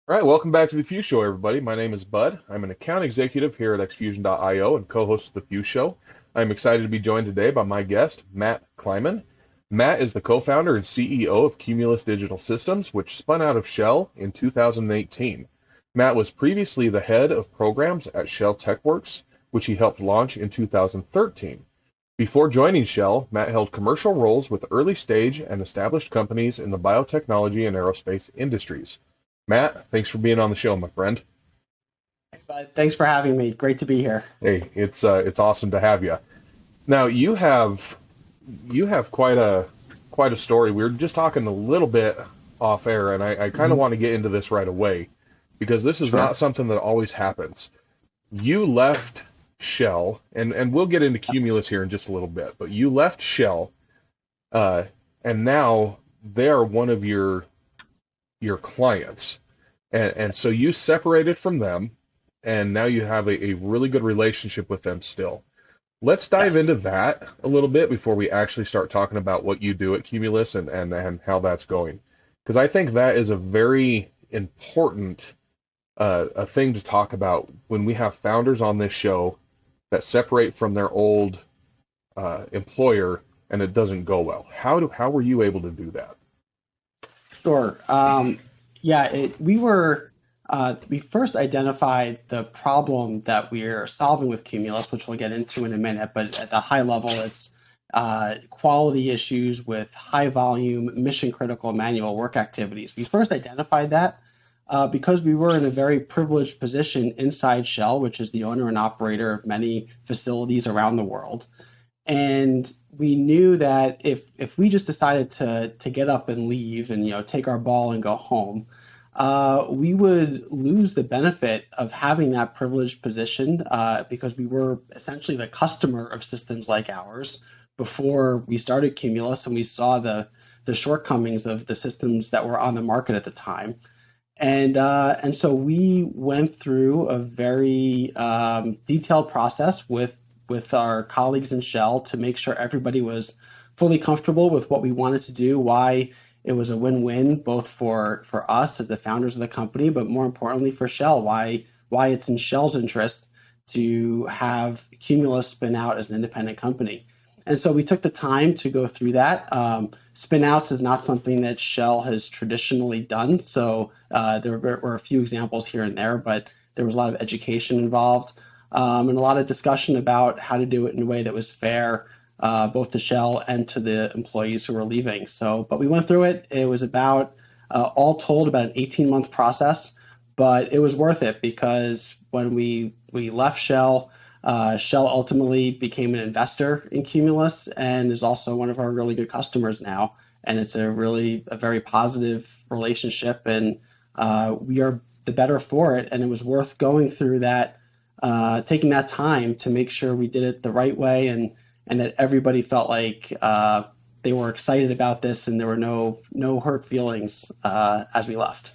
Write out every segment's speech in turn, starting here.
All right, welcome back to the Fuse Show, everybody. My name is Bud. I'm an account executive here at xfusion.io and co-host of the Fuse Show. I'm excited to be joined today by my guest, Matt Kleiman. Matt is the co-founder and CEO of Cumulus Digital Systems, which spun out of Shell in 2018. Matt was previously the head of programs at Shell TechWorks, which he helped launch in 2013. Before joining Shell, Matt held commercial roles with early stage and established companies in the biotechnology and aerospace industries. Matt, thanks for being on the show, my friend. But thanks for having me. Great to be here. Hey, it's awesome to have you. Now you have quite a story. We were just talking a little bit off air, and I kind of Mhm. want to get into this right away because this is not Sure. something that always happens. You left Shell, and we'll get into Cumulus here in just a little bit, but you left Shell, uh, and now they are one of your clients. And so Yes. you separated from them, and now you have a really good relationship with them still. Let's dive Yes. into that a little bit before we actually start talking about what you do at Cumulus and how that's going. Because I think that is a very important a thing to talk about when we have founders on this show that separate from their old employer and it doesn't go well. How were you able to do that? Sure. Yeah, we first identified the problem that we're solving with Cumulus, which we'll get into in a minute, but at the high level, it's quality issues with high volume, mission critical manual work activities. We first identified that because we were in a very privileged position inside Shell, which is the owner and operator of many facilities around the world. And we knew that if we just decided to get up and leave and take our ball and go home, we would lose the benefit of having that privileged position because we were essentially the customer of systems like ours before we started Cumulus, and we saw the shortcomings of the systems that were on the market at the time. And so we went through a very detailed process with our colleagues in Shell to make sure everybody was fully comfortable with what we wanted to do, why it was a win-win both for us as the founders of the company, but more importantly for Shell, why it's in Shell's interest to have Cumulus spin out as an independent company. And so we took the time to go through that. Spin outs is not something that Shell has traditionally done. So there were a few examples here and there, but there was a lot of education involved and a lot of discussion about how to do it in a way that was fair, both to Shell and to the employees who were leaving. So, but we went through it. It was about, all told, about an 18-month process, but it was worth it because when we left Shell, Shell ultimately became an investor in Cumulus and is also one of our really good customers now. And it's a very positive relationship, and we are the better for it. And it was worth going through that, taking that time to make sure we did it the right way, and that everybody felt like they were excited about this and there were no hurt feelings as we left.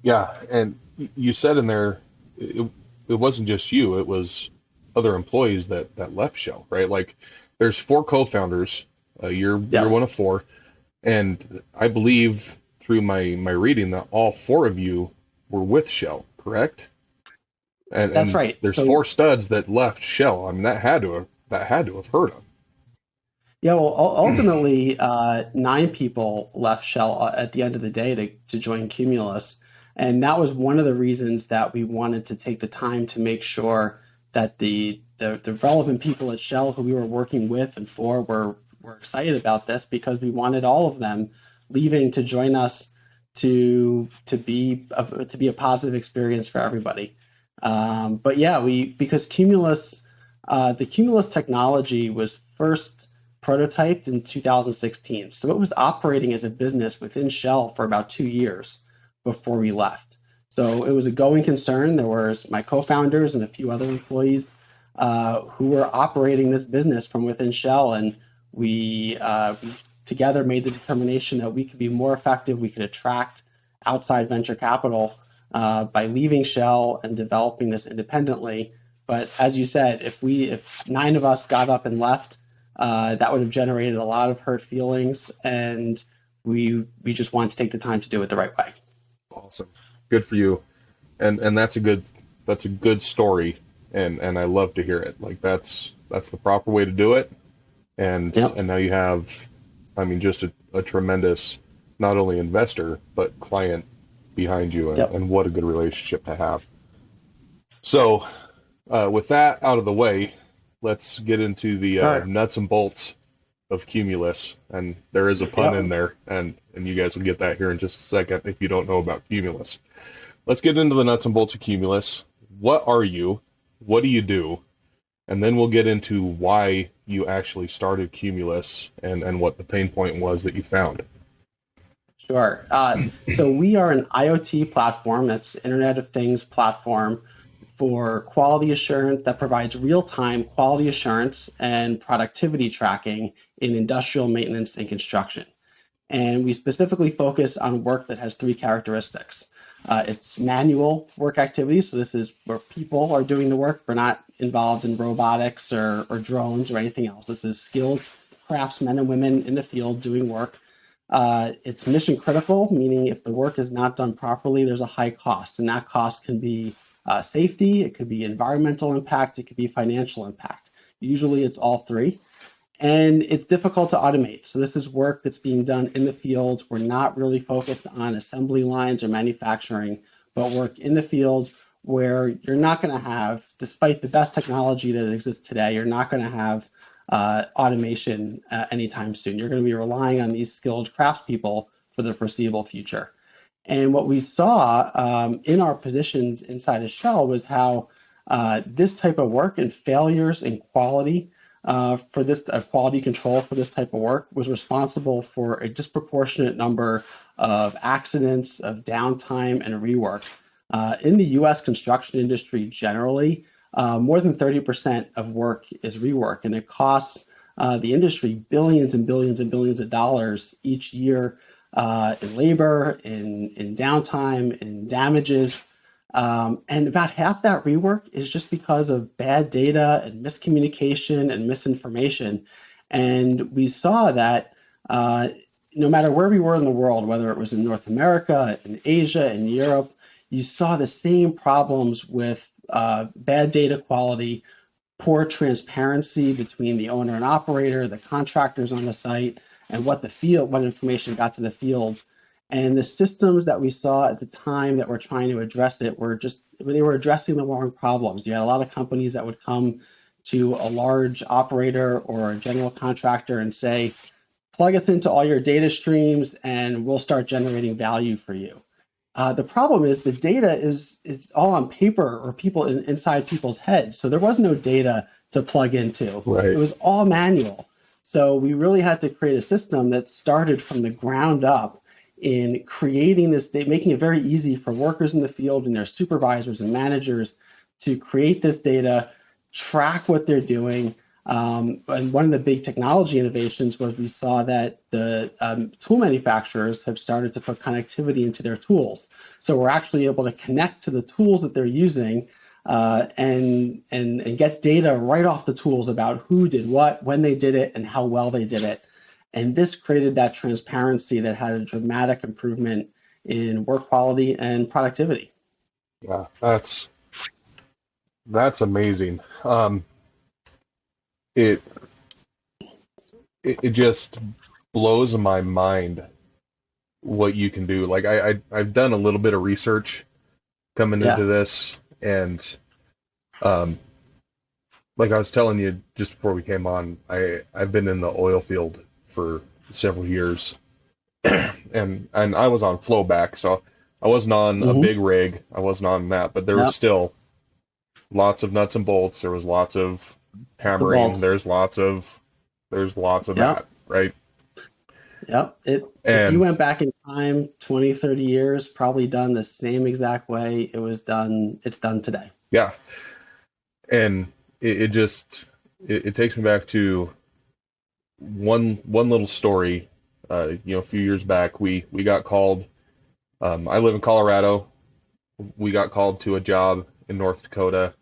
Yeah, and you said in there it wasn't just you, it was other employees that left Shell, right? Like there's four co-founders, you're Yeah, one of four, and I believe through my reading that all four of you were with Shell, correct? And that's and right. there's So four studs that left Shell. I mean that had to have hurt them. yeah, well, ultimately, nine people left Shell at the end of the day to join Cumulus. And that was one of the reasons that we wanted to take the time to make sure that the relevant people at Shell who we were working with and for were excited about this because we wanted all of them leaving to join us to be a positive experience for everybody. But yeah, because the Cumulus technology was first prototyped in 2016. So it was operating as a business within Shell for about 2 years before we left. So it was a going concern. There was my co-founders and a few other employees who were operating this business from within Shell, and we together made the determination that we could be more effective. We could attract outside venture capital by leaving Shell and developing this independently. But as you said, if nine of us got up and left, that would have generated a lot of hurt feelings, and we just wanted to take the time to do it the right way. Awesome. Good for you. And that's a good story, and I love to hear it. Like that's the proper way to do it. Yep. And now you have, I mean, just a tremendous not only investor but client behind you, Yep. and what a good relationship to have. So, with that out of the way, let's get into the Sure. nuts and bolts of Cumulus, and there is a pun Yep. in there, and you guys will get that here in just a second if you don't know about Cumulus. Let's get into the nuts and bolts of Cumulus. What are you? What do you do? And then we'll get into why you actually started Cumulus, and what the pain point was that you found. Sure. So we are an IoT platform, that's Internet of Things platform for quality assurance that provides real-time quality assurance and productivity tracking in industrial maintenance and construction. And we specifically focus on work that has three characteristics. It's manual work activities, so this is where people are doing the work. We're not involved in robotics or drones or anything else. This is skilled craftsmen and women in the field doing work. It's mission critical, meaning if the work is not done properly, there's a high cost, and that cost can be safety, it could be environmental impact, it could be financial impact. Usually it's all three. And it's difficult to automate. So this is work that's being done in the field. We're not really focused on assembly lines or manufacturing, but work in the field where you're not going to have, despite the best technology that exists today, you're not going to have automation anytime soon. You're going to be relying on these skilled craftspeople for the foreseeable future. And what we saw in our positions inside of Shell was how this type of work and failures in quality for this quality control for this type of work was responsible for a disproportionate number of accidents, of downtime, and rework. In the U.S. construction industry generally, more than 30% of work is rework, and it costs the industry billions and billions and billions of dollars each year in labor, in downtime, in damages. And about half that rework is just because of bad data and miscommunication and misinformation. And we saw that no matter where we were in the world, whether it was in North America, in Asia, in Europe, you saw the same problems with bad data quality, poor transparency between the owner and operator, the contractors on the site, and what information got to the field. And the systems that we saw at the time that were trying to address it they were addressing the wrong problems. You had a lot of companies that would come to a large operator or a general contractor and say, plug us into all your data streams and we'll start generating value for you. The problem is the data is all on paper or inside people's heads. So there was no data to plug into. Right. It was all manual. So we really had to create a system that started from the ground up in creating this, making it very easy for workers in the field and their supervisors and managers to create this data, track what they're doing. And one of the big technology innovations was we saw that the tool manufacturers have started to put connectivity into their tools. So we're actually able to connect to the tools that they're using and get data right off the tools about who did what, when they did it, and how well they did it. And this created that transparency that had a dramatic improvement in work quality and productivity. Yeah, that's amazing. It just blows my mind what you can do. Like I've done a little bit of research coming into this, and like I was telling you just before we came on, I've been in the oil field for several years, and I was on flowback, so I wasn't on a big rig. I wasn't on that, but there was still lots of nuts and bolts. There was lots of hammering. There's lots of that, right? Yep. If you went back in time 20, 30 years, probably done the same exact way it was done. It's done today. Yeah. And it takes me back to one little story. A few years back, we got called. I live in Colorado. We got called to a job in North Dakota.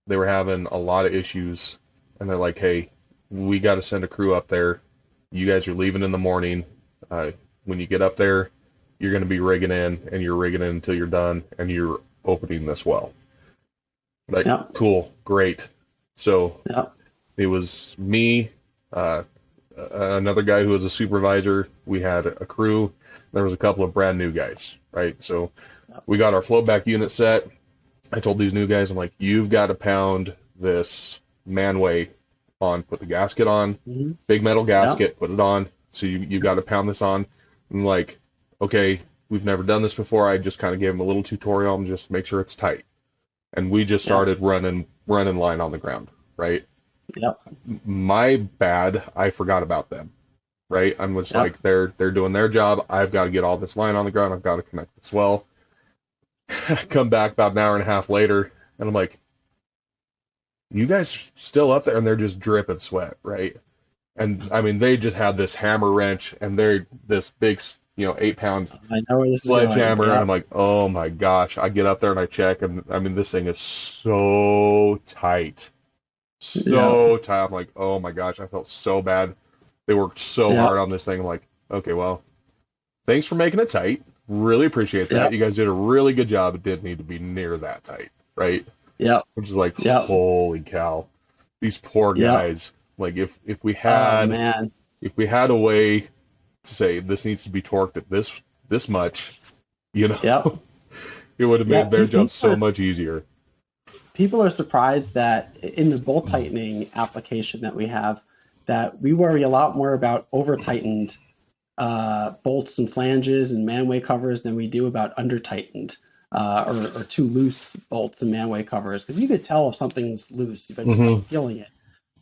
They were having a lot of issues, and they're like, "Hey, we got to send a crew up there. You guys are leaving in the morning. When you get up there, you're going to be rigging in, and you're rigging in until you're done, and you're opening this well. Like, Yep. cool, great. So Yep. it was me, uh, another guy who was a supervisor. We had a crew. There was a couple of brand new guys, right? So Yep. we got our flow back unit set. I told these new guys, I'm like, you've got to pound this manway on, put the gasket on, Hmm. big metal Yep. gasket, put it on. So you got to pound this on. I'm like, okay, we've never done this before. I just kind of gave them a little tutorial and just make sure it's tight. And we just Yep. started running line on the ground, right? Yep. My bad, I forgot about them, right? I'm just Yep. like, they're doing their job. I've got to get all this line on the ground. I've got to connect this well. Come back about an hour and a half later, and I'm like, you guys still up there? And they're just dripping sweat, right? And I mean, they just had this hammer wrench, and they're this big, 8-pound I know where this is going. sledgehammer, and I'm Yep. like, oh my gosh. I get up there and I check, and I mean, this thing is so tight. Yep. So tight. I'm like, oh my gosh, I felt so bad. They worked so hard Yep. on this thing. I'm like, okay, well, thanks for making it tight. Really appreciate that. Yep. You guys did a really good job. It did need to be near that tight, right? Yep. Which is like, Yep. holy cow. These poor Yep. guys. Like if we Oh had man. if we had a way to say this needs to be torqued at this much, Yep. it would have Yeah. made their job so much easier. People are surprised that in the bolt tightening application that we have, that we worry a lot more about over tightened bolts and flanges and manway covers than we do about under tightened or too loose bolts and manway covers. Because you could tell if something's loose, but just by feeling it.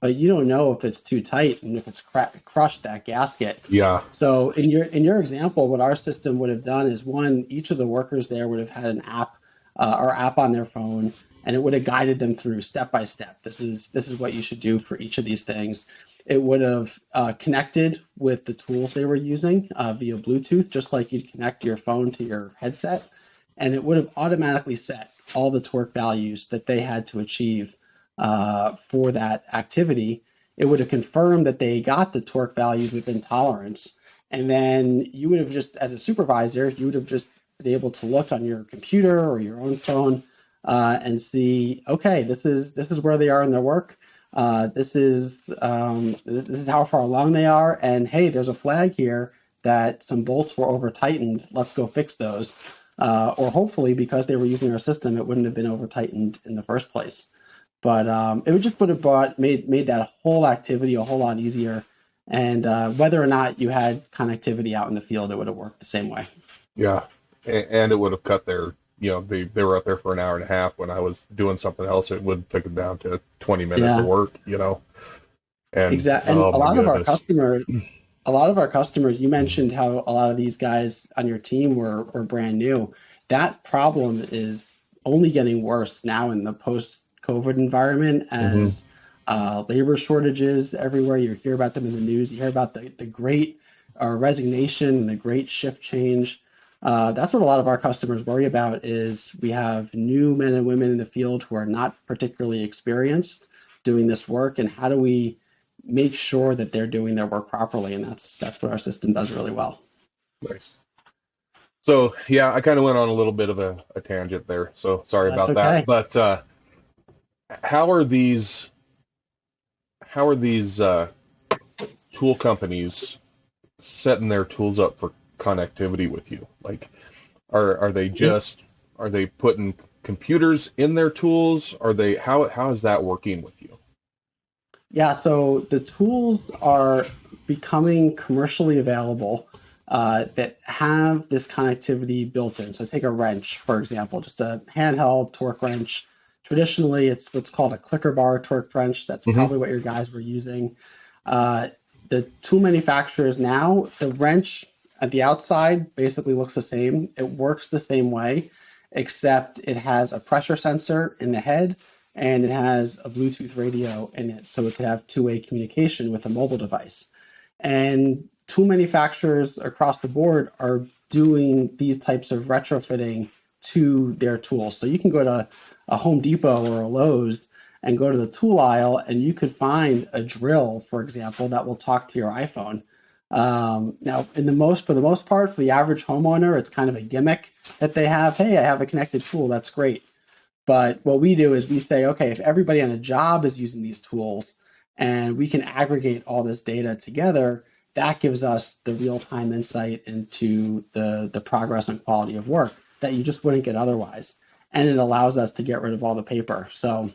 But you don't know if it's too tight and if it's crushed that gasket. Yeah. So in your example, what our system would have done is one, each of the workers there would have had an app or app on their phone, and it would have guided them through step by step. This is what you should do for each of these things. It would have connected with the tools they were using via Bluetooth, just like you'd connect your phone to your headset, and it would have automatically set all the torque values that they had to achieve for that activity. It would have confirmed that they got the torque values within tolerance, and then you would have just, as a supervisor, you would have just been able to look on your computer or your own phone and see, okay, this is where they are in their work. This is how far along they are, and hey, there's a flag here that some bolts were over tightened. Let's go fix those. Or hopefully, because they were using our system, it wouldn't have been over tightened in the first place. But would have made that whole activity a whole lot easier. And whether or not you had connectivity out in the field, it would have worked the same way. Yeah. And it would have cut their, they were up there for an hour and a half. When I was doing something else, it would take them down to 20 minutes of Yeah, work. And exactly. And oh my goodness. a lot of our customers, you mentioned how a lot of these guys on your team were brand new. That problem is only getting worse now in the post-COVID environment Hmm. as labor shortages everywhere. You hear about them in the news. You hear about the great resignation and the great shift change. That's what a lot of our customers worry about is we have new men and women in the field who are not particularly experienced doing this work, and how do we make sure that they're doing their work properly? And that's what our system does really well. Nice. So yeah, I kind of went on a little bit of a tangent there. So sorry That's about that. okay. But how are these how are these tool companies setting their tools up for connectivity with you? Like, are they Yeah. just are they putting computers in their tools? Are they how is that working with you? Yeah, so the tools are becoming commercially available that have this connectivity built in. So take a wrench, for example, just a handheld torque wrench. Traditionally, it's what's called a clicker bar torque wrench. That's Hmm. probably what your guys were using. Uh, the tool manufacturers now, the wrench at the outside basically looks the same. It works the same way, except it has a pressure sensor in the head and it has a Bluetooth radio in it, so it could have two-way communication with a mobile device. And tool manufacturers across the board are doing these types of retrofitting to their tools. So you can go to a Home Depot or a Lowe's and go to the tool aisle, and you could find a drill, for example, that will talk to your iPhone. Now, for the most part, for the average homeowner, it's kind of a gimmick that they have. Hey, I have a connected tool. That's great. But what we do is we say, okay, if everybody on a job is using these tools and we can aggregate all this data together, that gives us the real-time insight into the progress and quality of work that you just wouldn't get otherwise. And it allows us to get rid of all the paper. So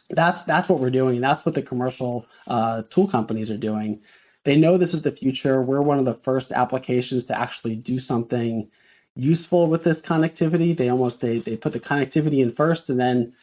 that's what we're doing. That's what the commercial tool companies are doing. They know this is the future. We're one of the first applications to actually do something useful with this connectivity. They put the connectivity in first and then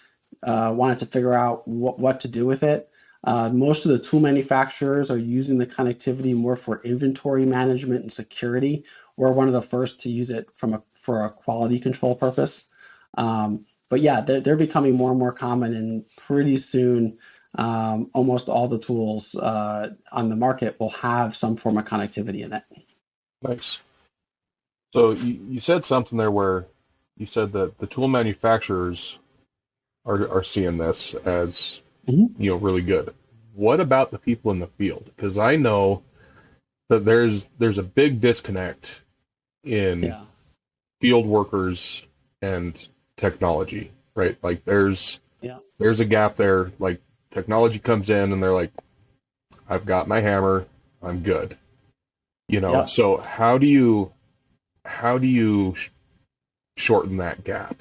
wanted to figure out what to do with it. Most of the tool manufacturers are using the connectivity more for inventory management and security. We're one of the first to use it for a quality control purpose. But yeah, they're becoming more and more common, and pretty soon, almost all the tools on the market will have some form of connectivity in it. Nice. So you said something there where you said that the tool manufacturers are seeing this as, Mhm. really good. What about the people in the field? Because I know that there's a big disconnect in Yeah, field workers and technology, right? Like yeah, there's a gap there. Like technology comes in and they're like, I've got my hammer, I'm good. yeah. So how do you shorten that gap?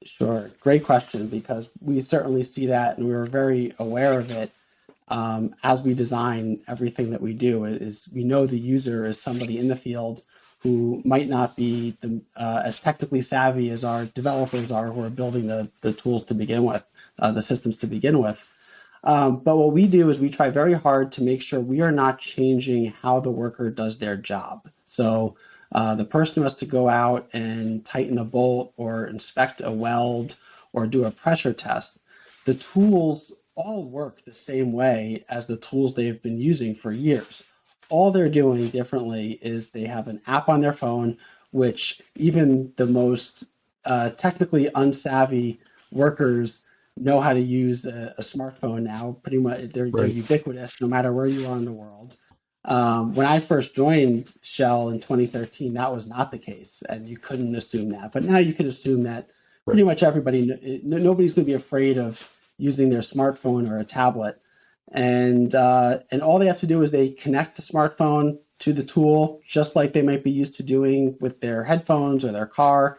Sure. Great question, because we certainly see that and we were very aware of it as we design everything that we do. It is we know the user is somebody in the field who might not be as technically savvy as our developers are who are building the tools to begin with, the systems to begin with. But what we do is we try very hard to make sure we are not changing how the worker does their job. So the person who has to go out and tighten a bolt or inspect a weld or do a pressure test, the tools all work the same way as the tools they've been using for years. All they're doing differently is they have an app on their phone, which even the most technically unsavvy workers know how to use a smartphone now. Pretty much, they're Right. ubiquitous no matter where you are in the world. When I first joined Shell in 2013, that was not the case, and you couldn't assume that. But now you can assume that Right. pretty much everybody, nobody's going to be afraid of using their smartphone or a tablet. And all they have to do is they connect the smartphone to the tool, just like they might be used to doing with their headphones or their car.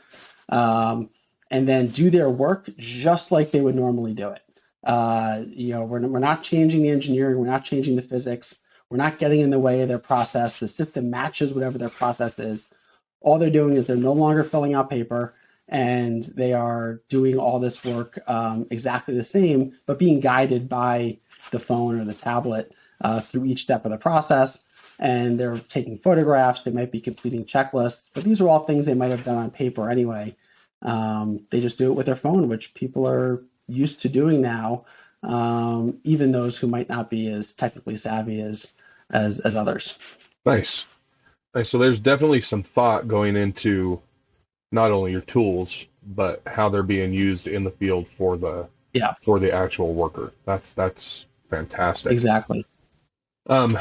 And then do their work just like they would normally do it. We're not changing the engineering, we're not changing the physics, we're not getting in the way of their process. The system matches whatever their process is. All they're doing is they're no longer filling out paper and they are doing all this work exactly the same, but being guided by the phone or the tablet through each step of the process. And they're taking photographs, they might be completing checklists, but these are all things they might have done on paper anyway. They just do it with their phone, which people are used to doing now, even those who might not be as technically savvy as others. Nice. Nice. So there's definitely some thought going into not only your tools, but how they're being used in the field Yeah, for the actual worker. That's fantastic. exactly. Um,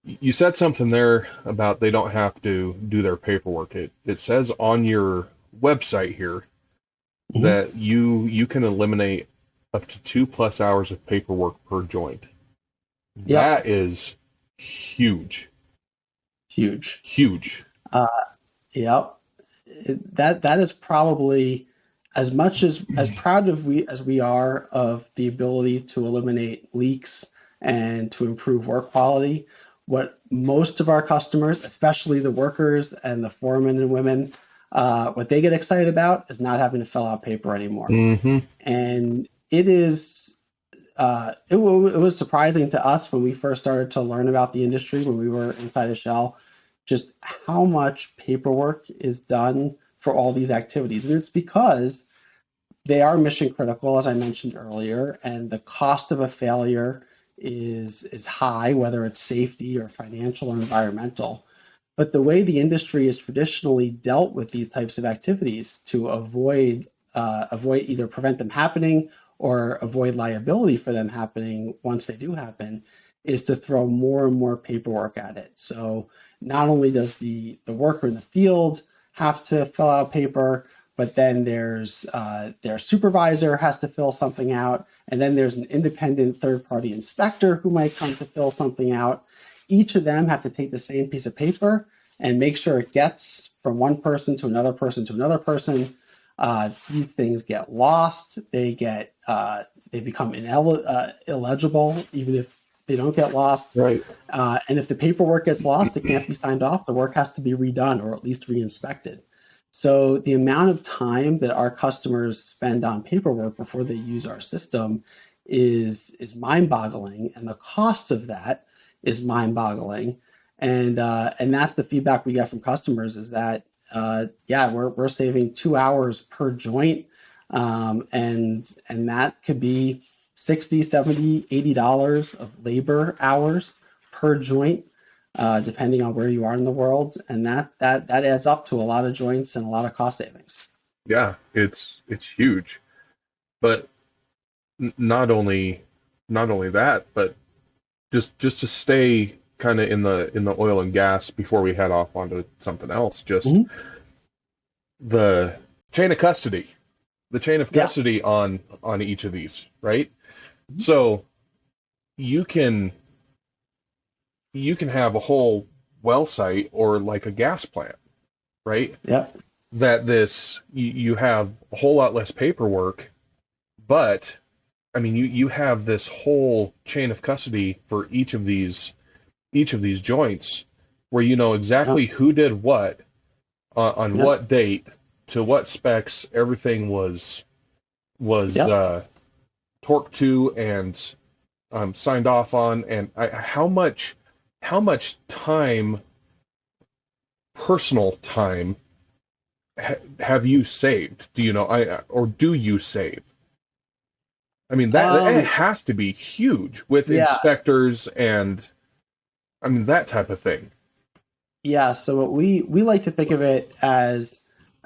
you said something there about they don't have to do their paperwork. It says on your website here Hmm. that you can eliminate up to 2+ hours of paperwork per joint. Yep, That is huge. huge. Huge. Uh, yep. That is probably as much as proud of we as we are of the ability to eliminate leaks and to improve work quality. What most of our customers, especially the workers and the foremen and women, what they get excited about is not having to fill out paper anymore. Mm-hmm. And it was surprising to us when we first started to learn about the industry when we were inside of Shell, just how much paperwork is done for all these activities. And it's because they are mission critical, as I mentioned earlier, and the cost of a failure is high, whether it's safety or financial or environmental. But the way the industry has traditionally dealt with these types of activities to avoid either prevent them happening or avoid liability for them happening once they do happen is to throw more and more paperwork at it. So not only does the worker in the field have to fill out paper, but then their supervisor has to fill something out, and then there's an independent third-party inspector who might come to fill something out. Each of them have to take the same piece of paper and make sure it gets from one person to another person to another person. These things get lost. They become illegible, even if they don't get lost. Right. And if the paperwork gets lost, it can't be signed off. The work has to be redone or at least re-inspected. So the amount of time that our customers spend on paperwork before they use our system is mind-boggling, and the cost of that is mind-boggling. And that's the feedback we get from customers is that yeah, we're saving 2 hours per joint, and that could be 60, 70, $80 of labor hours per joint, depending on where you are in the world, and that adds up to a lot of joints and a lot of cost savings. Yeah, it's huge. But not only that, but just to stay kind of in the oil and gas before we head off onto something else, just Mhm. the chain of custody, the chain of Yeah. custody on each of these, right? Mhm. So you can you can have a whole well site or like a gas plant, right? Yep. That you have a whole lot less paperwork, but I mean you have this whole chain of custody for each of these joints where you know Yep. exactly who did what on Yep. what date to what specs everything was Yep. torqued to and signed off on, and how much time, personal time, have you saved? Do you know? Or do you save? I mean, that it Um, has to be huge with yeah. inspectors and I mean that type of thing. Yeah. So what we like to think of it as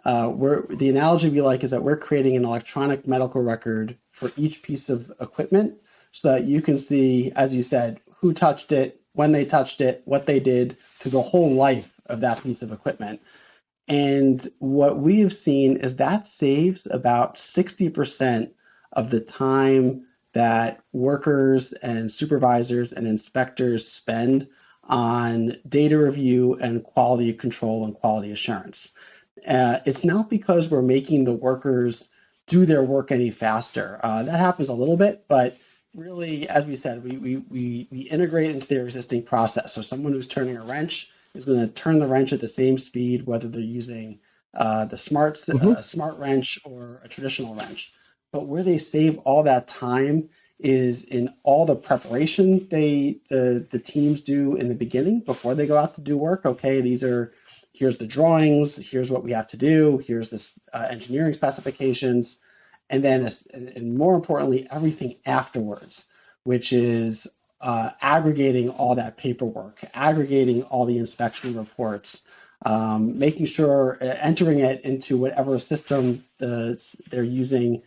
we're the analogy we like is that we're creating an electronic medical record for each piece of equipment so that you can see, as you said, who touched it, when they touched it, what they did through the whole life of that piece of equipment. And what we have seen is that saves about 60% of the time that workers and supervisors and inspectors spend on data review and quality control and quality assurance. It's not because we're making the workers do their work any faster. That happens a little bit, but really, as we said, we integrate into their existing process. So someone who's turning a wrench is going to turn the wrench at the same speed, whether they're using the Hmm. smart wrench or a traditional wrench. But where they save all that time is in all the preparation the teams do in the beginning before they go out to do work. Okay, here's the drawings, here's what we have to do, here's this engineering specifications, and then and more importantly, everything afterwards, which is aggregating all that paperwork, aggregating all the inspection reports, making sure entering it into whatever system they're using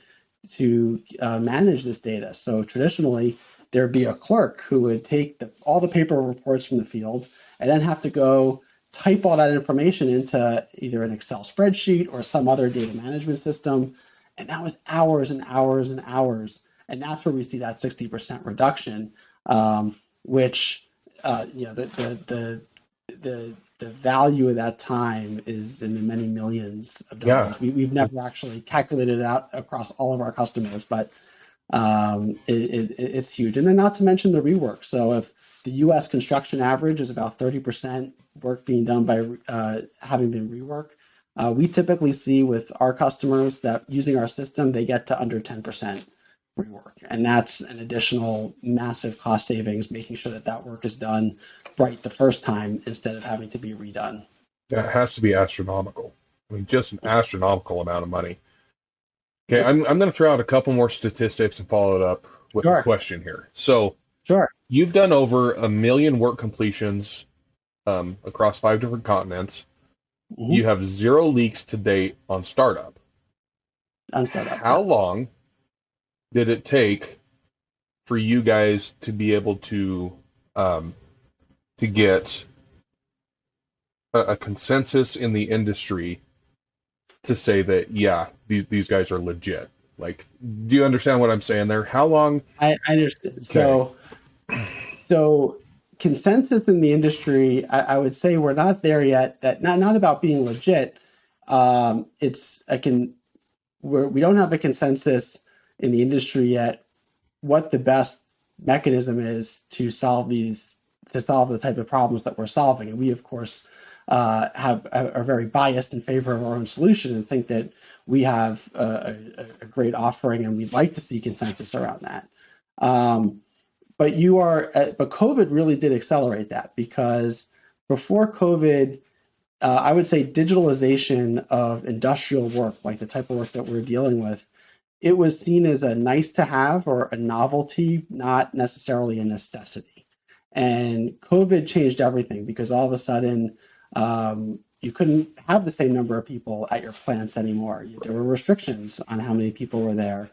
to manage this data. So traditionally, there'd be a clerk who would take all the paper reports from the field and then have to go type all that information into either an Excel spreadsheet or some other data management system. And that was hours and hours and hours. And that's where we see that 60% reduction, which the value of that time is in the many millions of Yeah. dollars. We've never actually calculated it out across all of our customers, but it's huge. And then not to mention the rework. So if the U.S. construction average is about 30% work being done by having been rework, we typically see with our customers that using our system, they get to under 10% rework. And that's an additional massive cost savings, making sure that that work is done right the first time instead of having to be redone. That has to be astronomical. I mean, just an astronomical amount of money. Okay, Yep. I'm going to throw out a couple more statistics and follow it up with a Sure. question here. So Sure. you've done over 1 million work completions across 5 different continents. You Mm-hmm. have 0 leaks to date on startup. On startup. How Yep. long did it take for you guys to be able to um, to get a consensus in the industry to say that, yeah, these guys are legit. Like, do you understand what I'm saying there? How long? I understand. Okay. So consensus in the industry, I would say we're not there yet. That not about being legit. It's I can we don't have a consensus in the industry yet what the best mechanism is to solve the type of problems that we're solving. And we, of course, are very biased in favor of our own solution and think that we have a great offering, and we'd like to see consensus around that. Um, but COVID really did accelerate that because before COVID, I would say digitalization of industrial work, like the type of work that we're dealing with, it was seen as a nice to have or a novelty, not necessarily a necessity. And COVID changed everything because all of a sudden you couldn't have the same number of people at your plants anymore. There were restrictions on how many people were there.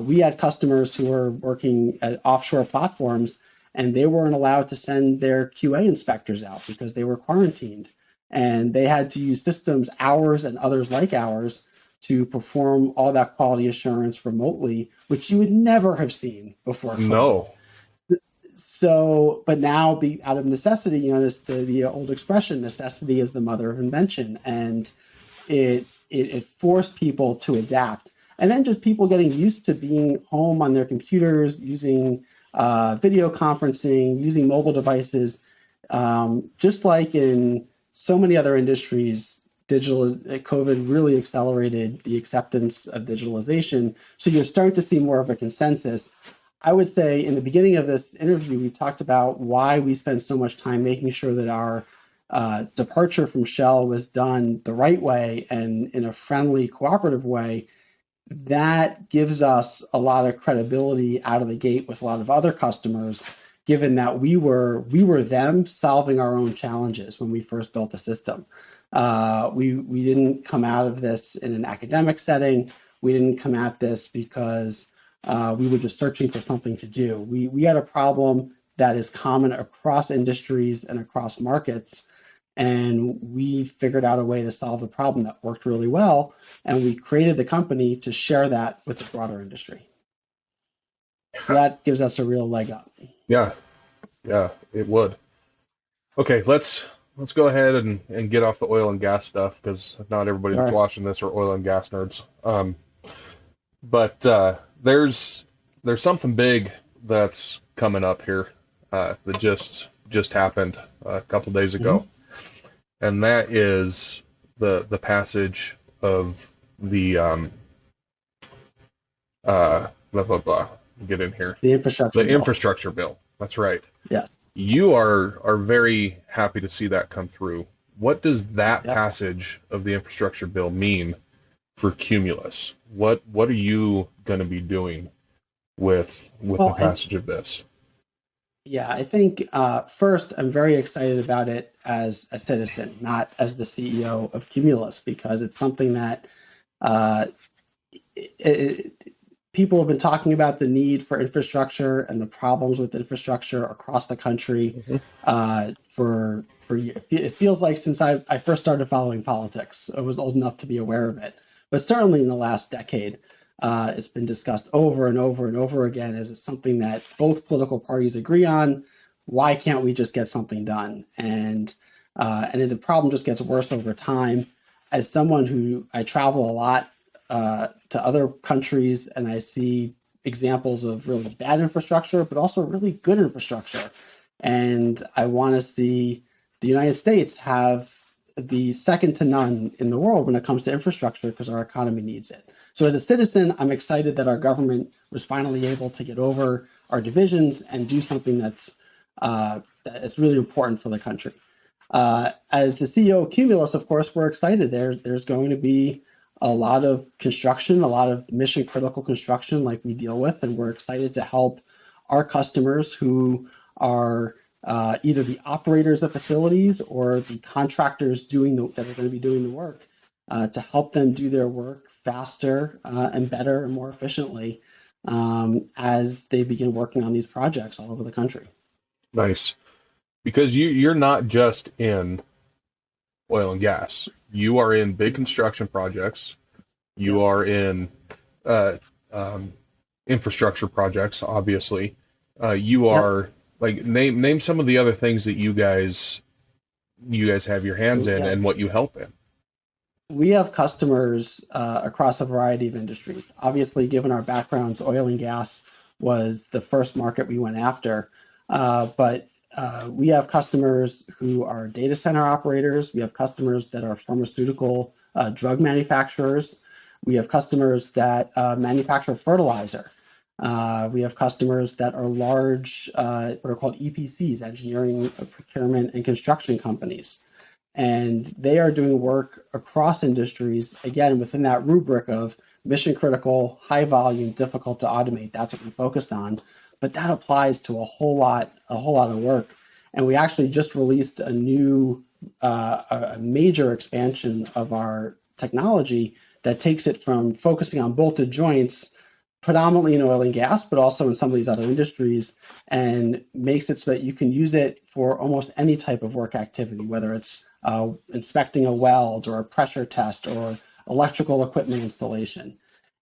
We had customers who were working at offshore platforms and they weren't allowed to send their QA inspectors out because they were quarantined. And they had to use systems, ours and others like ours, to perform all that quality assurance remotely, which you would never have seen before COVID. No. So, but now, out of necessity, this, the old expression, necessity is the mother of invention, and it forced people to adapt. And then just people getting used to being home on their computers, using video conferencing, using mobile devices, just like in so many other industries, COVID really accelerated the acceptance of digitalization. So you're starting to see more of a consensus. I would say in the beginning of this interview, we talked about why we spend so much time making sure that our departure from Shell was done the right way and in a friendly, cooperative way. That gives us a lot of credibility out of the gate with a lot of other customers, given that we were them solving our own challenges when we first built the system. We didn't come out of this in an academic setting. We didn't come at this because we were just searching for something to do. We had a problem that is common across industries and across markets, and we figured out a way to solve the problem that worked really well, and we created the company to share that with the broader industry. So that gives us a real leg up. Yeah, yeah, it would. Okay, let's go ahead and get off the oil and gas stuff because not everybody that's Sure. watching this are oil and gas nerds. But there's something big that's coming up here that just happened a couple days Mm-hmm. ago, and that is the passage of the blah blah blah. Get in here. The infrastructure The bill. infrastructure bill. That's right. Yes. You are very happy to see that come through. What does that Yep. passage of the infrastructure bill mean for Cumulus? What are you going to be doing with the Well, passage of this? yeah, I think first, I'm very excited about it as a citizen, not as the CEO of Cumulus, because it's something that uh, it, people have been talking about the need for infrastructure and the problems with infrastructure across the country Mhm. for it feels like since I first started following politics, I was old enough to be aware of it. But certainly in the last decade, it's been discussed over and over and over again as it's something that both political parties agree on. Why can't we just get something done? And the problem just gets worse over time. As someone who I travel a lot to other countries, and I see examples of really bad infrastructure, but also really good infrastructure. And I want to see the United States have the second to none in the world when it comes to infrastructure because our economy needs it. So as a citizen, I'm excited that our government was finally able to get over our divisions and do something that's really important for the country. As the CEO of Cumulus, of course, we're excited. There's going to be a lot of construction, a lot of mission critical construction like we deal with, and we're excited to help our customers who are either the operators of facilities or the contractors that are going to be doing the work to help them do their work faster and better and more efficiently as they begin working on these projects all over the country. Nice. Because you're not just in oil and gas. You are in big construction projects. You Yep. are in uh, um, infrastructure projects, obviously. You Yep. are like name some of the other things that you guys have your hands So in yeah, and what you help in. we have customers across a variety of industries. Obviously, given our backgrounds, oil and gas was the first market we went after. But we have customers who are data center operators. We have customers that are pharmaceutical drug manufacturers. We have customers that manufacture fertilizer. We have customers that are large, what are called EPCs, engineering, procurement, and construction companies, and they are doing work across industries, again, within that rubric of mission critical, high volume, difficult to automate. That's what we focused on. But that applies to a whole lot of work. And we actually just released a major expansion of our technology that takes it from focusing on bolted joints, predominantly in oil and gas, but also in some of these other industries, and makes it so that you can use it for almost any type of work activity, whether it's inspecting a weld or a pressure test or electrical equipment installation.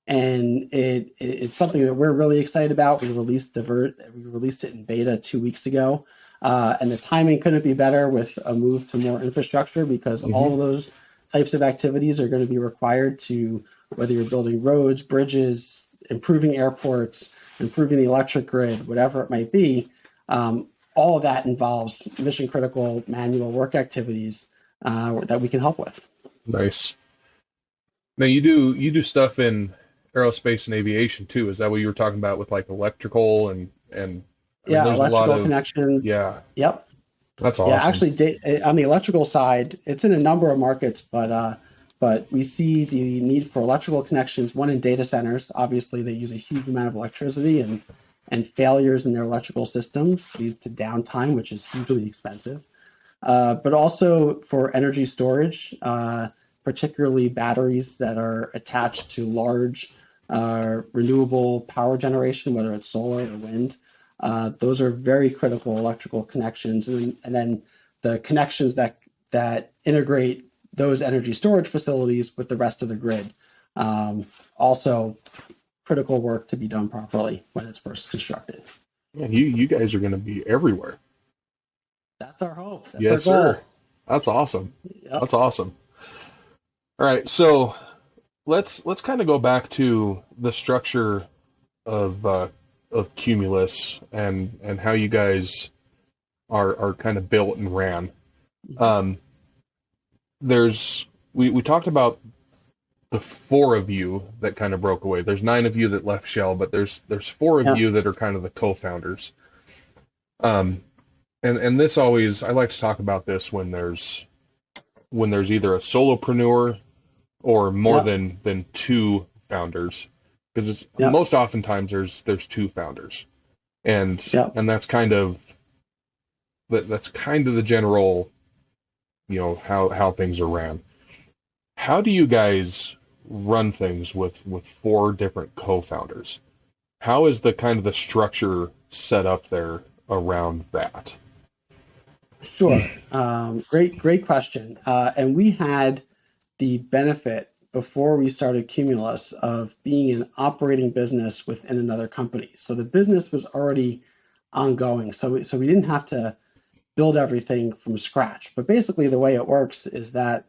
And it's something that we're really excited about. We released it in beta 2 weeks ago, and the timing couldn't be better with a move to more infrastructure, because all Hmm. of those types of activities are going to be required to, whether you're building roads, bridges, improving airports, improving the electric grid, whatever it might be. All of that involves mission critical manual work activities that we can help with. Nice. Now you do stuff in aerospace and aviation too. Is that what you were talking about with like electrical and I mean Yeah, there's a lot electrical of connections. yeah, Yep. that's Yeah, awesome. actually, on the electrical side, it's in a number of markets, but we see the need for electrical connections. One, in data centers, obviously they use a huge amount of electricity, and failures in their electrical systems leads to downtime, which is hugely expensive. But also for energy storage, particularly batteries that are attached to large renewable power generation, whether it's solar or wind. Those are very critical electrical connections, and then the connections that integrate those energy storage facilities with the rest of the grid. Also, critical work to be done properly when it's first constructed. Man, you guys are going to be everywhere. That's our hope. That's our Yes, sir. goal. That's awesome. Yep. That's awesome. All right, so let's kind of go back to the structure of Cumulus and how you guys are kind of built and ran. Um, there's we talked about the four of you that kind of broke away. There's nine of you that left Shell, but there's four of Yep. you that are kind of the co-founders. Um, and this always I like to talk about this when there's either a solopreneur or more Yep. than two founders, because it's Yep. most oftentimes there's two founders, and Yep. and that's kind of the general how things are ran. How do you guys run things with four different co-founders? How is the kind of the structure set up there around that? Sure. Great question. And we had the benefit before we started Cumulus of being an operating business within another company. So the business was already ongoing. So we didn't have to build everything from scratch. But basically, the way it works is that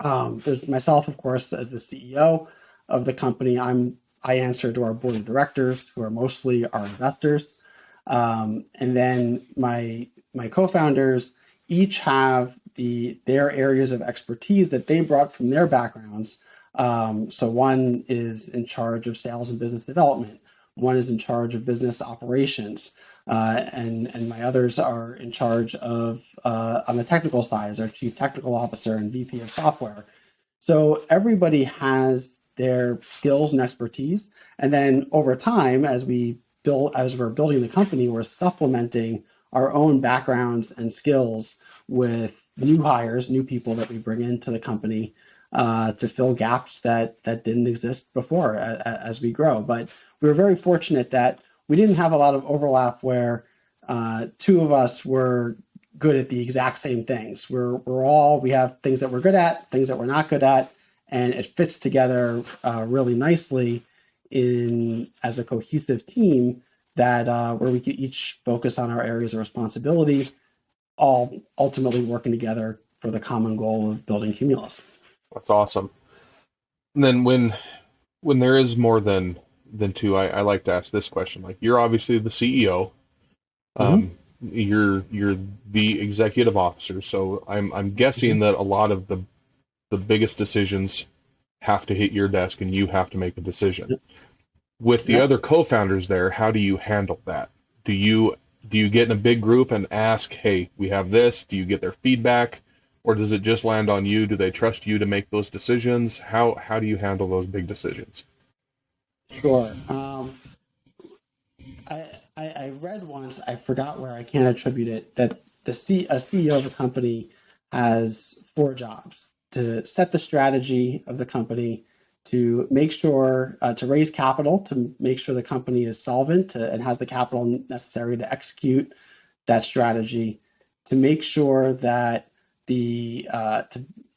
there's myself, of course, as the CEO of the company. I answer to our board of directors, who are mostly our investors. And then my co-founders each have their areas of expertise that they brought from their backgrounds. So one is in charge of sales and business development. One is in charge of business operations, and my others are in charge of on the technical side as our chief technical officer and VP of software. So everybody has their skills and expertise, and then over time, as we're building the company, we're supplementing our own backgrounds and skills with new hires, new people that we bring into the company to fill gaps that didn't exist before as we grow. But we were very fortunate that we didn't have a lot of overlap where two of us were good at the exact same things. We have things that we're good at, things that we're not good at, and it fits together really nicely in as a cohesive team that where we can each focus on our areas of responsibility, all ultimately working together for the common goal of building Cumulus. That's awesome. And then when there is more than two, I like to ask this question. Like, you're obviously the CEO. Mm-hmm. You're the executive officer. So I'm guessing Mm-hmm. that a lot of the biggest decisions have to hit your desk and you have to make a decision. Yep. With the Yep. other co-founders there, how do you handle that? Do you get in a big group and ask, "Hey, we have this." Do you get their feedback, or does it just land on you? Do they trust you to make those decisions? How do you handle those big decisions? Sure. I read once, I forgot where, I can't attribute it, that a CEO of a company has four jobs: to set the strategy of the company, to make sure to raise capital, to make sure the company is solvent and has the capital necessary to execute that strategy, to make sure that the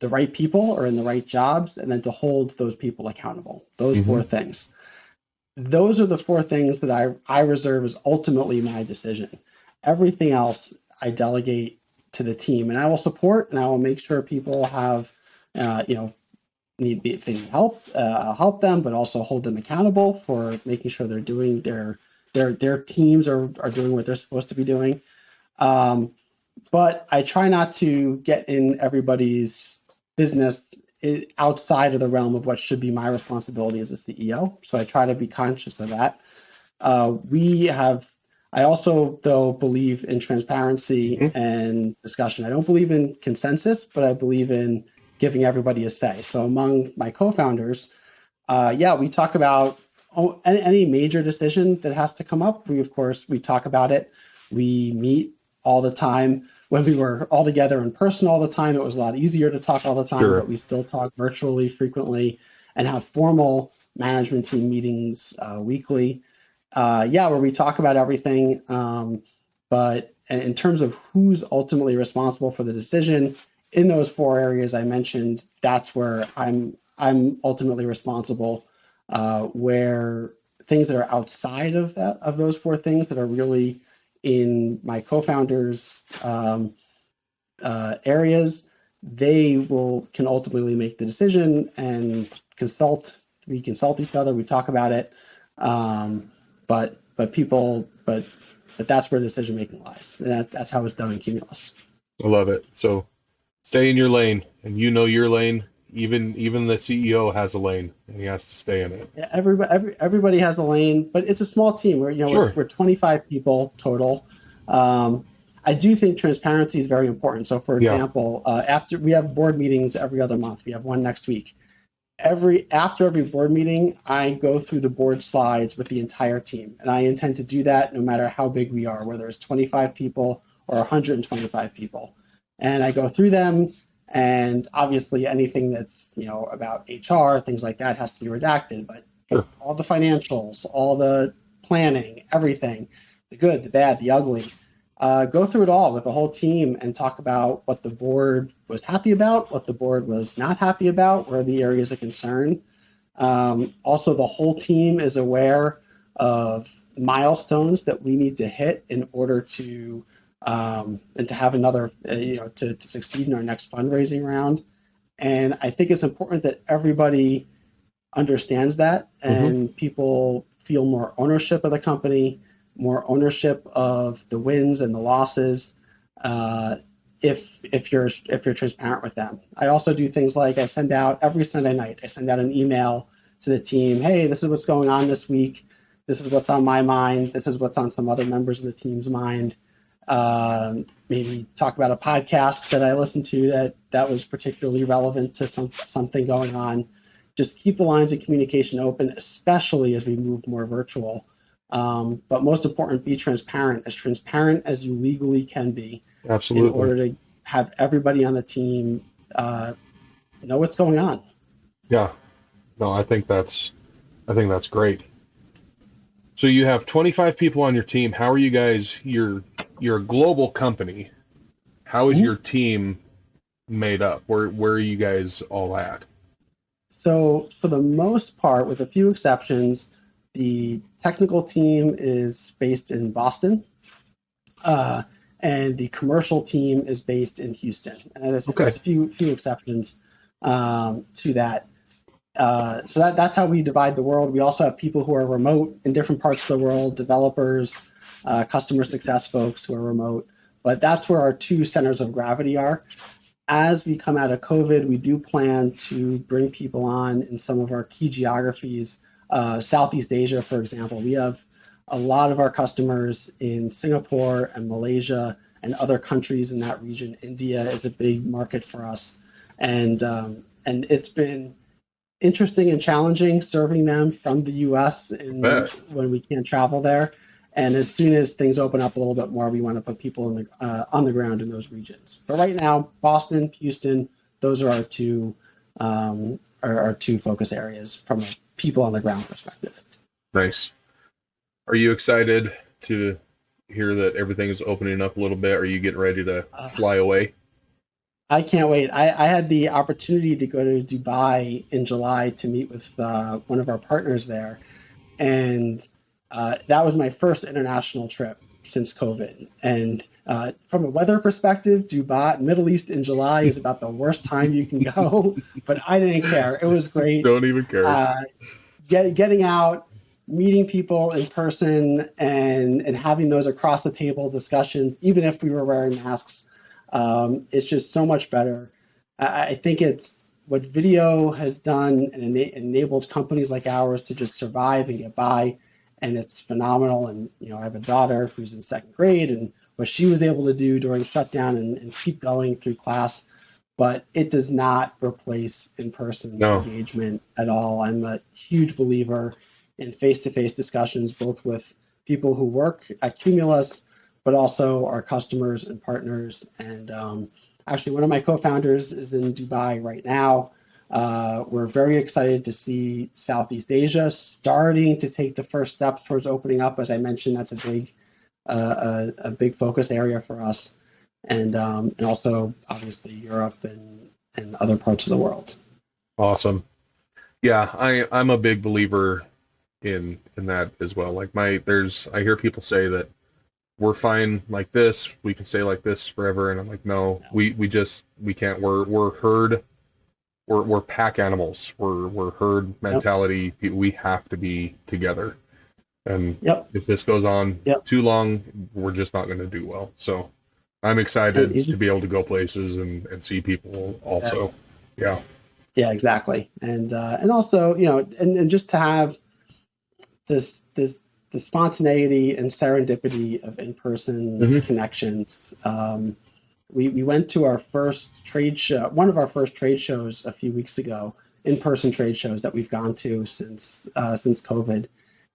right people are in the right jobs, and then to hold those people accountable. Those Mm-hmm. four things. Those are the four things that I reserve as ultimately my decision. Everything else I delegate to the team, and I will support and I will make sure people have, you know, if they need help, I'll help them, but also hold them accountable for making sure they're doing their teams are doing what they're supposed to be doing. Um, but I try not to get in everybody's business outside of the realm of what should be my responsibility as a CEO. So I try to be conscious of that. We have, I also, though, believe in transparency Mm-hmm. and discussion. I don't believe in consensus, but I believe in giving everybody a say. So among my co-founders, yeah, we talk about any major decision that has to come up. We, of course, we talk about it. We meet all the time. When we were all together in person all the time, it was a lot easier to talk all the time, Sure. but we still talk virtually frequently and have formal management team meetings weekly. Yeah, where we talk about everything. But in terms of who's ultimately responsible for the decision, in those four areas I mentioned, that's where I'm ultimately responsible. Where things that are outside of those four things that are really in my co-founders' areas, they can ultimately make the decision and consult. We consult each other. We talk about it. Um, but people, but that's where decision making lies. That's how it's done in Cumulus. I love it. So stay in your lane, and you know your lane. Even the CEO has a lane, and he has to stay in it. Yeah, everybody has a lane, but it's a small team. Sure. We're 25 people total. Um, I do think transparency is very important. So, for Yeah. example, after we have board meetings every other month, we have one next week. After every board meeting, I go through the board slides with the entire team, and I intend to do that no matter how big we are, whether it's 25 people or 125 people. And I go through them, and obviously anything that's about HR, things like that, has to be redacted. But Sure. all the financials, all the planning, everything, the good, the bad, the ugly, go through it all with the whole team and talk about what the board was happy about, what the board was not happy about, where are the areas of concern. Also, the whole team is aware of milestones that we need to hit in order to and to have another, to succeed in our next fundraising round. And I think it's important that everybody understands that Mm-hmm. and people feel more ownership of the company, more ownership of the wins and the losses. Uh, if you're transparent with them, I also do things like I send out every Sunday night. I send out an email to the team. Hey, this is what's going on this week. This is what's on my mind. This is what's on some other members of the team's mind. Maybe talk about a podcast that I listened to that was particularly relevant to something going on. Just keep the lines of communication open, especially as we move more virtual. But most important, be transparent as you legally can be, in Absolutely. order to have everybody on the team know what's going on. Yeah. No, I think that's great. So you have 25 people on your team. How are you guys? you're a global company. How is Mhm. your team made up? Where are you guys all at? So for the most part, with a few exceptions, the technical team is based in Boston, uh, and the commercial team is based in Houston. And as I said, Okay. there's a few exceptions to that. So that's how we divide the world. We also have people who are remote in different parts of the world, developers, customer success folks who are remote. But that's where our two centers of gravity are. As we come out of COVID, we do plan to bring people on in some of our key geographies. Southeast Asia, for example, we have a lot of our customers in Singapore and Malaysia and other countries in that region. India is a big market for us, and it's been interesting and challenging serving them from the U.S. I and bet. when we can't travel there. And as soon as things open up a little bit more, we want to put people in on the ground in those regions. But right now, Boston, Houston, those are our two focus areas from a people on the ground perspective. Nice. Are you excited to hear that everything is opening up a little bit? Are you getting ready to Uh, fly away? I can't wait. I had the opportunity to go to Dubai in July to meet with one of our partners there, and that was my first international trip since COVID. And from a weather perspective, Dubai, Middle East in July is about the worst time you can go, but I didn't care. It was great. Don't even care. Uh, getting out, meeting people in person, and having those across the table discussions, even if we were wearing masks, it's just so much better. I think it's what video has done and enabled companies like ours to just survive and get by, and it's phenomenal. And I have a daughter who's in second grade, and what she was able to do during shutdown and keep going through class, but it does not replace in-person No. engagement at all. I'm a huge believer in face-to-face discussions, both with people who work at Cumulus, but also our customers and partners. And actually, one of my co-founders is in Dubai right now. We're very excited to see Southeast Asia starting to take the first steps towards opening up. As I mentioned, that's a big focus area for us, and also obviously Europe and other parts of the world. Awesome. Yeah, I'm a big believer in that as well. Like I hear people say that we're fine like this, we can stay like this forever, and I'm like, no, we can't. We're herd, we're pack animals. We're herd Yep. mentality. We have to be together. And Yep. if this goes on Yep. too long, we're just not going to do well. So I'm And excited you to just, be able to go places and see people that's, also. Yeah. yeah, exactly. And also, and just to have this the spontaneity and serendipity of in-person Hmm. connections. We went to our first trade show, one of our first trade shows a few weeks ago, in-person trade shows that we've gone to since COVID.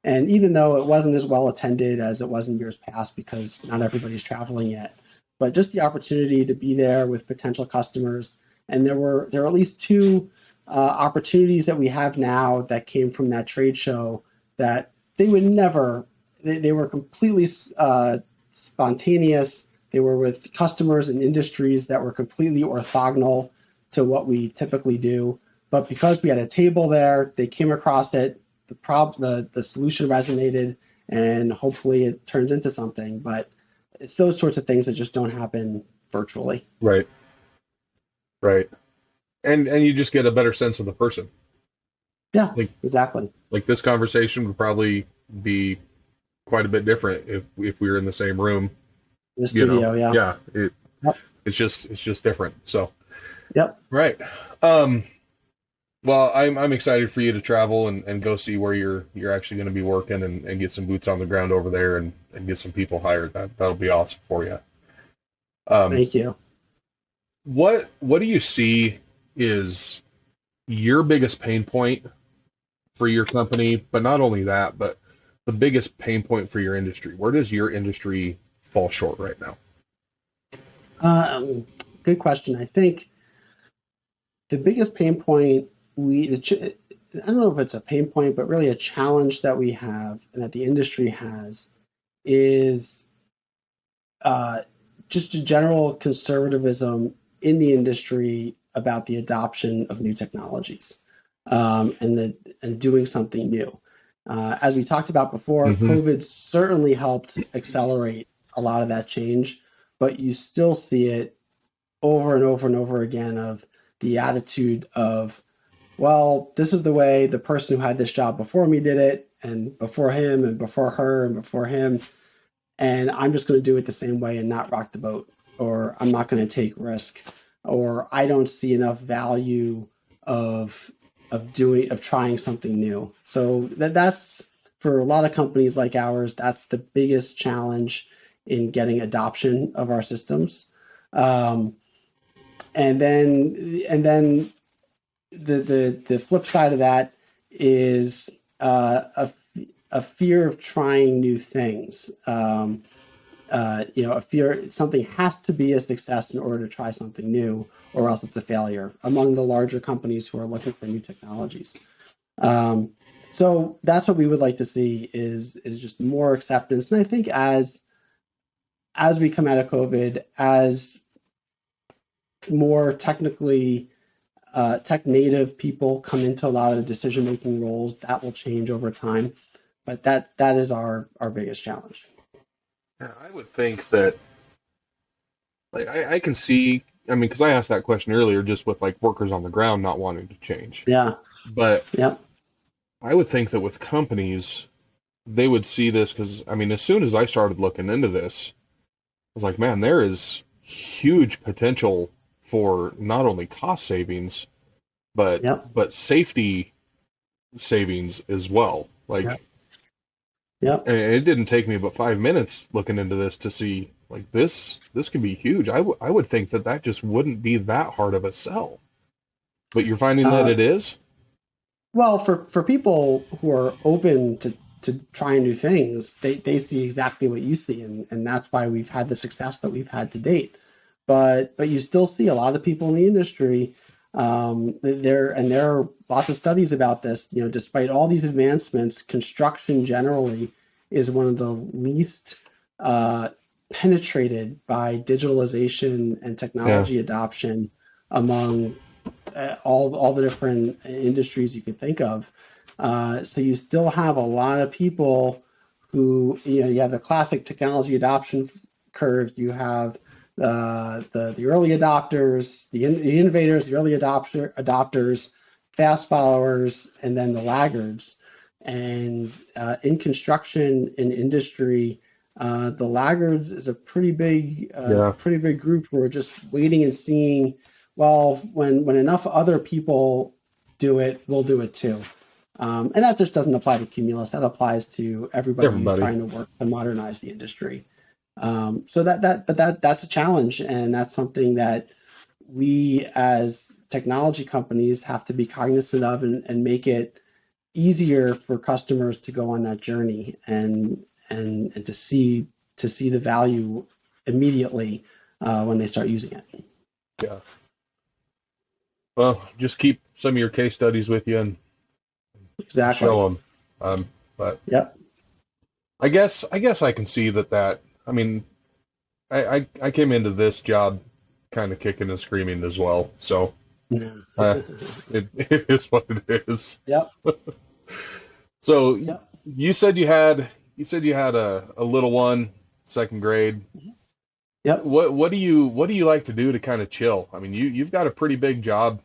And even though it wasn't as well attended as it was in years past because not everybody's traveling yet, but just the opportunity to be there with potential customers, and there were at least two opportunities that we have now that came from that trade show that they would never. They were completely spontaneous. They were with customers and industries that were completely orthogonal to what we typically do. But because we had a table there, they came across it. The solution resonated, and hopefully it turns into something. But it's those sorts of things that just don't happen virtually. Right. Right. And you just get a better sense of the person. Yeah, Like exactly. like this conversation would probably be quite a bit different if we were in the same room. In the studio, yeah. Yeah. Yep. It's just different. So Yep. right. Um, well, I'm excited for you to travel and go see where you're actually going to be working and get some boots on the ground over there and get some people hired. That'll be awesome for you. Um, Thank you. what do you see is your biggest pain point for your company? But not only that, but the biggest pain point for your industry. Where does your industry fall short right now? Um, Good question. I think the biggest pain point I don't know if it's a pain point, but really a challenge that we have and that the industry has is uh, just a general conservatism in the industry about the adoption of new technologies, and doing something new. As we talked about before, Hmm. COVID certainly helped accelerate a lot of that change, but you still see it over and over and over again of the attitude of, well, this is the way the person who had this job before me did it, and before him, and before her, and before him, and I'm just going to do it the same way and not rock the boat, or I'm not going to take risk, or I don't see enough value of of trying something new. So that's for a lot of companies like ours, that's the biggest challenge in getting adoption of our systems. Um, and then the flip side of that is a fear of trying new things. A fear something has to be a success in order to try something new, or else it's a failure among the larger companies who are looking for new technologies. Um, so that's what we would like to see is just more acceptance. And I think as we come out of COVID, as more tech native people come into a lot of the decision making roles, that will change over time. But that is our biggest challenge. Yeah, I would think that, like, I can see, I mean, because I asked that question earlier just with like workers on the ground not wanting to change. Yeah. But Yep. I would think that with companies, they would see this because, I mean, as soon as I started looking into this, I was like, man, there is huge potential for not only cost savings, but Yep. safety savings as well. Yep. Like, Yep. and it didn't take me but 5 minutes looking into this to see like this could be huge. I would think that that just wouldn't be that hard of a sell, but you're finding that Uh, it is. well, for people who are open to trying new things, they see exactly what you see, and that's why we've had the success that we've had to date. But you still see a lot of people in the industry. There are lots of studies about this. Despite all these advancements, construction generally is one of the least uh, penetrated by digitalization and Yeah, technology adoption among all the different industries you could think of. So you still have a lot of people who, you have the classic technology adoption curve. You have the early adopters, the innovators, the early adopters, fast followers, and then the laggards. And in construction and industry, the laggards is a yeah, pretty big group who are just waiting and seeing, well, when enough other people do it, we'll do it too. And that just doesn't apply to Cumulus. That applies to everybody who's everybody. trying to work to modernize the industry. So that's a challenge, and that's something that we as technology companies have to be cognizant of, and make it easier for customers to go on that journey, and to see the value immediately when they start using it. Yeah. Well, just keep some of your case studies with you and Exactly. show them. But Yep. I guess I can see that. I mean, I came into this job kind of kicking and screaming as well. So Yeah. uh, it is what it is. Yep. So Yep. you said you had a little one, second grade. Yep. What do you like to do to kind of chill? I mean, you've got a pretty big job.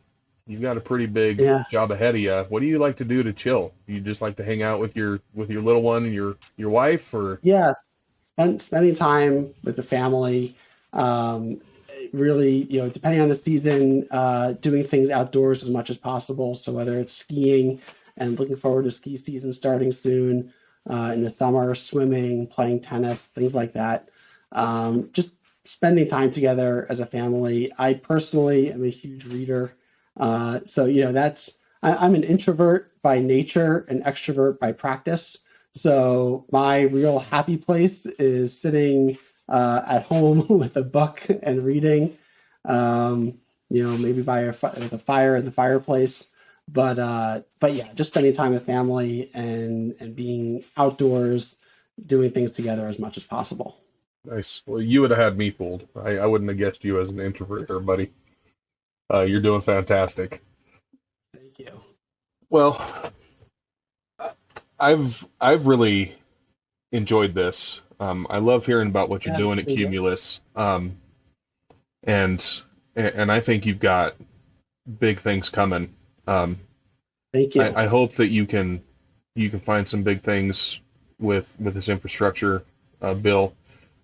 You've got a pretty big Yeah. job ahead of you. What do you like to do to chill? You just like to hang out with your little one and your wife, or Yeah. Spending time with the family. Um, Really, depending on the season, doing things outdoors as much as possible. So whether it's skiing, and looking forward to ski season starting soon, in the summer, swimming, playing tennis, things like that. Just spending time together as a family. I personally am a huge reader. So, I'm an introvert by nature, an extrovert by practice. So my real happy place is sitting at home with a book and reading, maybe by the fire in the fireplace. But yeah, just spending time with family, and being outdoors, doing things together as much as possible. Nice. Well, you would have had me fooled. I wouldn't have guessed you as an introvert there, buddy. You're doing fantastic. Thank you. Well, I've really enjoyed this. I love hearing about what you're Yeah, doing at thank you. Cumulus, and and I think you've got big things coming. Um, Thank you. I hope that you can find some big things with this infrastructure bill.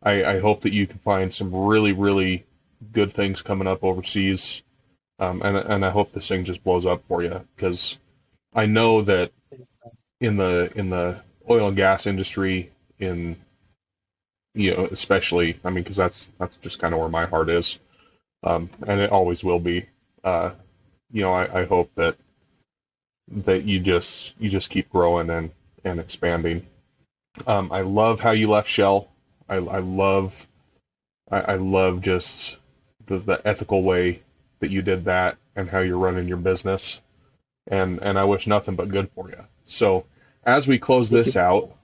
I hope that you can find some really good things coming up overseas, and I hope this thing just blows up for you because I know that in the oil and gas industry, in especially, I mean, because that's just kind of where my heart is, and it always will be. Uh, I hope that you just keep growing and expanding. I love how you left Shell. I love just the ethical way that you did that and how you're running your business. And I wish nothing but good for you. So as we close Thank you. this out,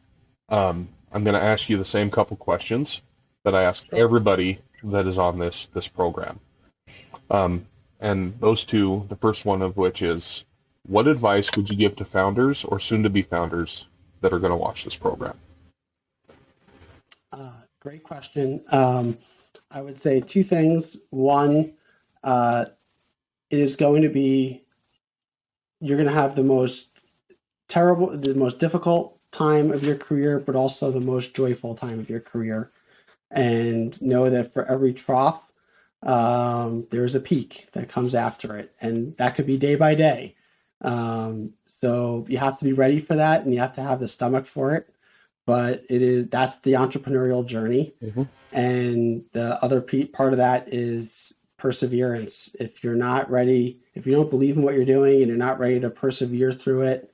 I'm going to ask you the same couple questions that I ask Sure. everybody that is on this program. Um, and those two, the first one of which is, what advice would you give to founders or soon-to-be founders that are going to watch this program? Great question. I would say two things. One, uh, it is going to be, you're going to have the most difficult time of your career, but also the most joyful time of your career. And know that for every trough, there's a peak that comes after it, and that could be day by day. So you have to be ready for that, and you have to have the stomach for it. But that's the entrepreneurial journey. Mm-hmm. And the other part of that is perseverance. If you're not ready, if you don't believe in what you're doing and you're not ready to persevere through it,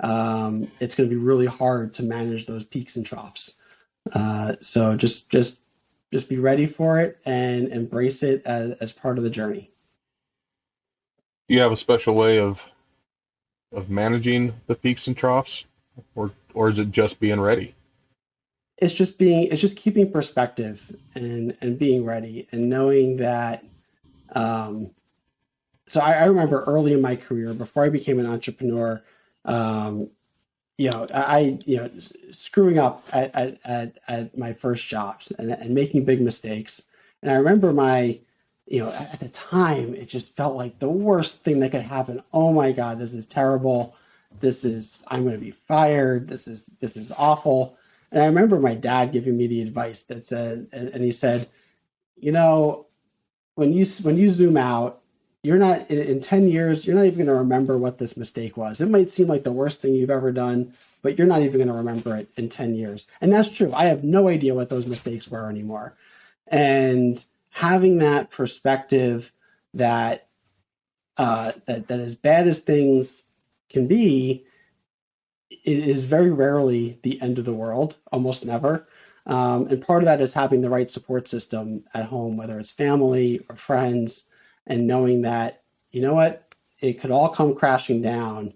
it's going to be really hard to manage those peaks and troughs. So just be ready for it and embrace it as part of the journey. Do you have a special way of managing the peaks and troughs, or is it just being ready? It's just keeping perspective and being ready and knowing that. Um, I remember early in my career, before I became an entrepreneur, um, screwing up at my first jobs and making big mistakes. And I remember at the time, it just felt like the worst thing that could happen. Oh my God, this is terrible. I'm going to be fired. This is awful. And I remember my dad giving me the advice that said, and he said, you know, when you zoom out, you're not in 10 years, you're not even going to remember what this mistake was. It might seem like the worst thing you've ever done, but you're not even going to remember it in 10 years. And that's true. I have no idea what those mistakes were anymore. And having that perspective that that as bad as things can be, it is very rarely the end of the world, almost never. And part of that is having the right support system at home, whether it's family or friends, and knowing that, you know what, it could all come crashing down,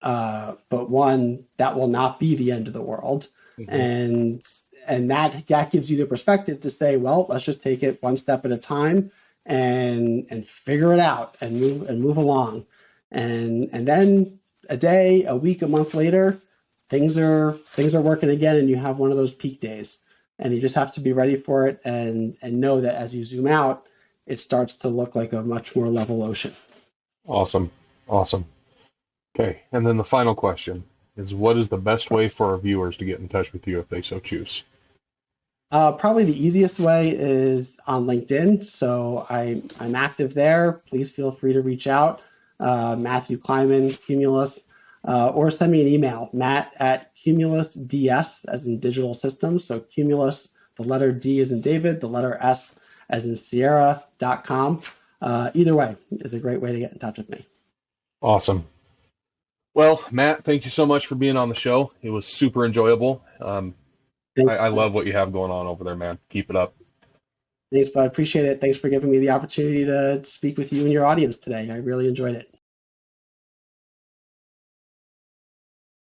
but one, that will not be the end of the world. Mm-hmm. And that gives you the perspective to say, well, let's just take it one step at a time and figure it out and move along. And then a day, a week, a month later, things are working again, and you have one of those peak days. And you just have to be ready for it and know that as you zoom out, it starts to look like a much more level ocean. Awesome. Awesome. Okay. And then the final question is, what is the best way for our viewers to get in touch with you if they so choose? Probably the easiest way is on LinkedIn. So I'm active there. Please feel free to reach out. Matthew Kleiman, Cumulus, or send me an email, matt@cumulusds, as in digital systems. So Cumulus, the letter D as in David, the letter S as in Sierra.com. Either way is a great way to get in touch with me. Awesome. Well, Matt, thank you so much for being on the show. It was super enjoyable. Thanks, I love what you have going on over there, man. Keep it up. Thanks, bud. Appreciate it. Thanks for giving me the opportunity to speak with you and your audience today. I really enjoyed it.